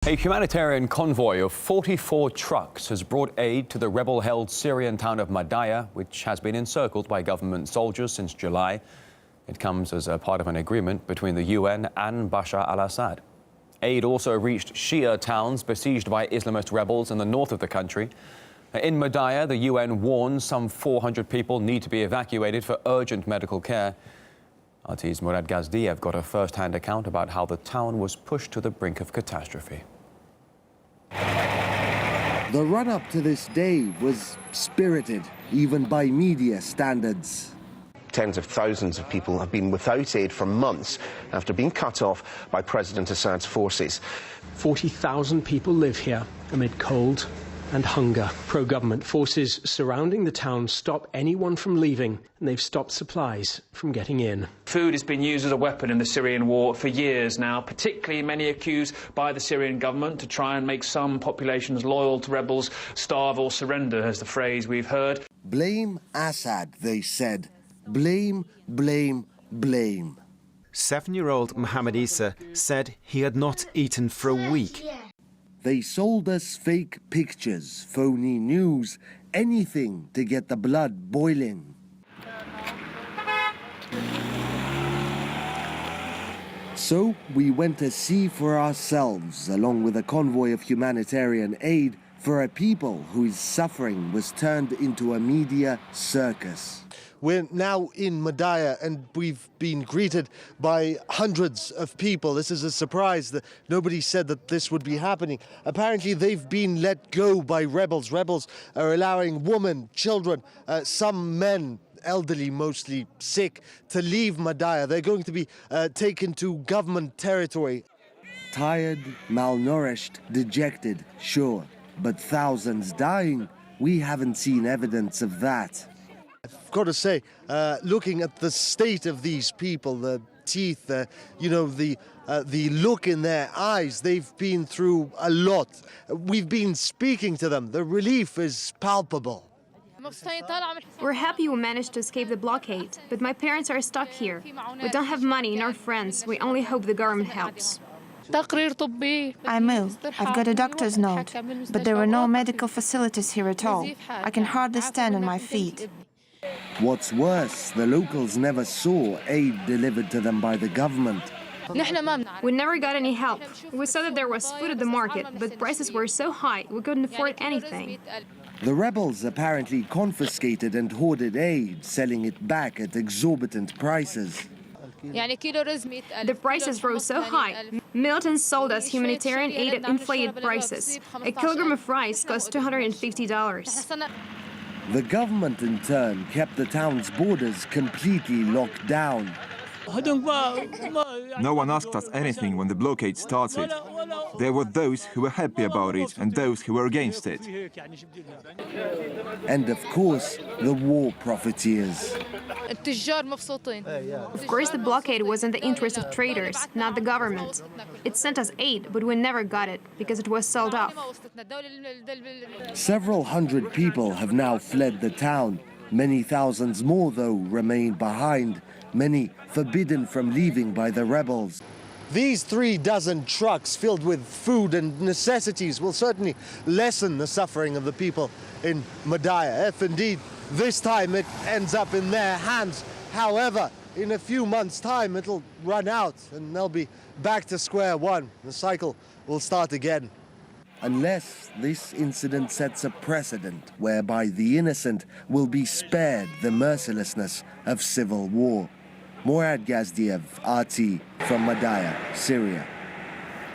A humanitarian convoy of 44 trucks has brought aid to the rebel-held Syrian town of Madaya, which has been encircled by government soldiers since July. It comes as a part of an agreement between the UN and Bashar al-Assad. Aid also reached Shia towns besieged by Islamist rebels in the north of the country. In Madaya, the UN warns some 400 people need to be evacuated for urgent medical care. RT's Murad Gazdiev got a first-hand account about how the town was pushed to the brink of catastrophe. The run-up to this day was spirited, even by media standards. Tens of thousands of people have been without aid for months after being cut off by President Assad's forces. 40,000 people live here amid cold and hunger. Pro-government forces surrounding the town stop anyone from leaving, and they've stopped supplies from getting in. Food has been used as a weapon in the Syrian war for years now, particularly many accused by the Syrian government to try and make some populations loyal to rebels starve or surrender, as the phrase we've heard. Blame Assad, they said. Blame, blame, blame. 7-year-old Mohammed Issa said he had not eaten for a week. They sold us fake pictures, phony news, anything to get the blood boiling. So we went to see for ourselves, along with a convoy of humanitarian aid, for a people whose suffering was turned into a media circus. We're now in Madaya and we've been greeted by hundreds of people. This is a surprise that nobody said that this would be happening. Apparently they've been let go by rebels. Rebels are allowing women, children, some men, elderly, mostly sick, to leave Madaya. They're going to be taken to government territory. Tired, malnourished, dejected, sure. But thousands dying, we haven't seen evidence of that. I've got to say, looking at the state of these people, the teeth, the look in their eyes, they've been through a lot. We've been speaking to them. The relief is palpable. We're happy we managed to escape the blockade, but my parents are stuck here. We don't have money nor friends. We only hope the government helps. I'm ill. I've got a doctor's note, but there are no medical facilities here at all. I can hardly stand on my feet. What's worse, the locals never saw aid delivered to them by the government. We never got any help. We saw that there was food at the market, but prices were so high we couldn't afford anything. The rebels apparently confiscated and hoarded aid, selling it back at exorbitant prices. The prices rose so high. Militants sold us humanitarian aid at inflated prices. A kilogram of rice cost $250. The government, in turn, kept the town's borders completely locked down. No one asked us anything when the blockade started. There were those who were happy about it and those who were against it. And of course, the war profiteers. Of course, the blockade was in the interest of traders, not the government. It sent us aid, but we never got it because it was sold off. Several hundred people have now fled the town. Many thousands more, though, remain behind. Many forbidden from leaving by the rebels. These 36 trucks filled with food and necessities will certainly lessen the suffering of the people in Madaya, if indeed this time it ends up in their hands. However, in a few months' time it'll run out and they'll be back to square one. The cycle will start again. Unless this incident sets a precedent whereby the innocent will be spared the mercilessness of civil war. Murad Gazdiev, RT, from Madaya, Syria.